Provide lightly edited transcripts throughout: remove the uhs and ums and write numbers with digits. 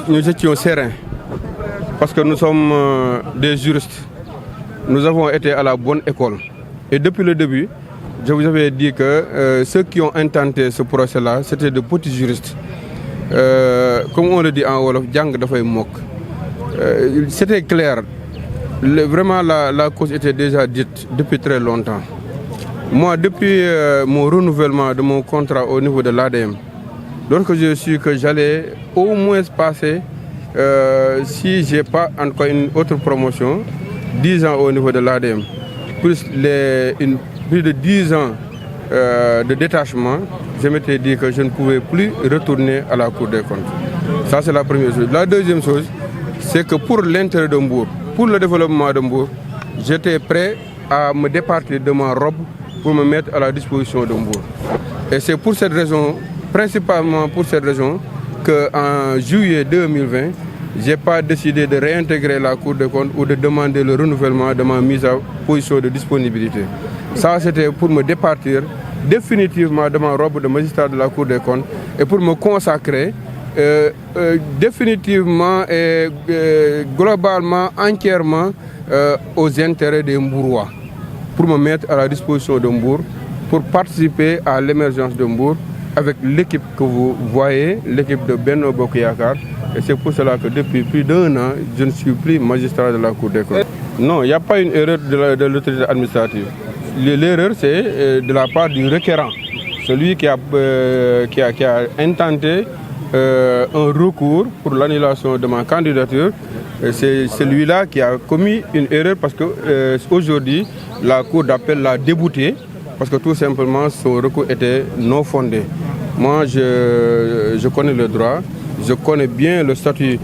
Nous étions sereins parce que nous sommes des juristes. Nous avons été à la bonne école. Et depuis le début, je vous avais dit que ceux qui ont intenté ce procès-là, c'était de petits juristes. Comme on le dit en Wolof, Djang da fay mok. C'était clair. Vraiment, la cause était déjà dite depuis très longtemps. Moi, depuis mon renouvellement de mon contrat au niveau de l'ADM, lorsque je suis que j'allais au moins passer, si je n'ai pas encore une autre promotion, 10 ans au niveau de l'ADM, plus de 10 ans de détachement, je m'étais dit que je ne pouvais plus retourner à la Cour des comptes. Ça, c'est la première chose. La deuxième chose, c'est que pour l'intérêt de Mbour, pour le développement de Mbour, j'étais prêt à me départir de ma robe pour me mettre à la disposition de Mbour. Et c'est pour cette raison, principalement pour cette raison, qu'en juillet 2020, je n'ai pas décidé de réintégrer la Cour des comptes ou de demander le renouvellement de ma mise à position de disponibilité. Ça, c'était pour me départir définitivement de ma robe de magistrat de la Cour des comptes et pour me consacrer définitivement et globalement, entièrement aux intérêts des Mbourois, pour me mettre à la disposition de Mbour, pour participer à l'émergence de Mbour avec l'équipe que vous voyez, l'équipe de Benno Bokk Yakaar. Et c'est pour cela que depuis plus d'1 an, je ne suis plus magistrat de la Cour des comptes. Non, il n'y a pas une erreur de l'autorité administrative. L'erreur, c'est de la part du requérant, celui qui a intenté un recours pour l'annulation de ma candidature. C'est celui-là qui a commis une erreur parce qu'aujourd'hui, la Cour d'appel l'a débouté parce que tout simplement son recours était non fondé. Moi, je connais le droit, je connais bien le statut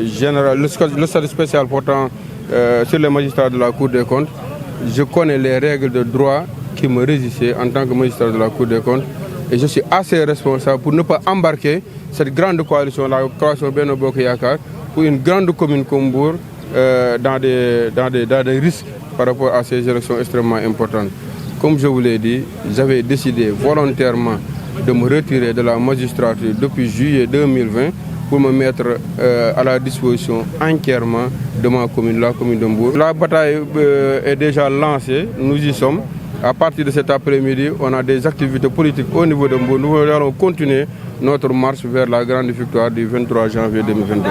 général, le statut spécial portant sur les magistrats de la Cour des comptes. Je connais les règles de droit qui me régissaient en tant que magistrat de la Cour des comptes et je suis assez responsable pour ne pas embarquer cette grande coalition, la coalition Benno Bokk Yakaar, pour une grande commune comme Mbour dans des risques par rapport à ces élections extrêmement importantes. Comme je vous l'ai dit, j'avais décidé volontairement de me retirer de la magistrature depuis juillet 2020 pour me mettre à la disposition entièrement de ma commune, la commune de Mbour. La bataille est déjà lancée, nous y sommes. À partir de cet après-midi, on a des activités politiques au niveau de Mbour. Nous allons continuer notre marche vers la grande victoire du 23 janvier 2022.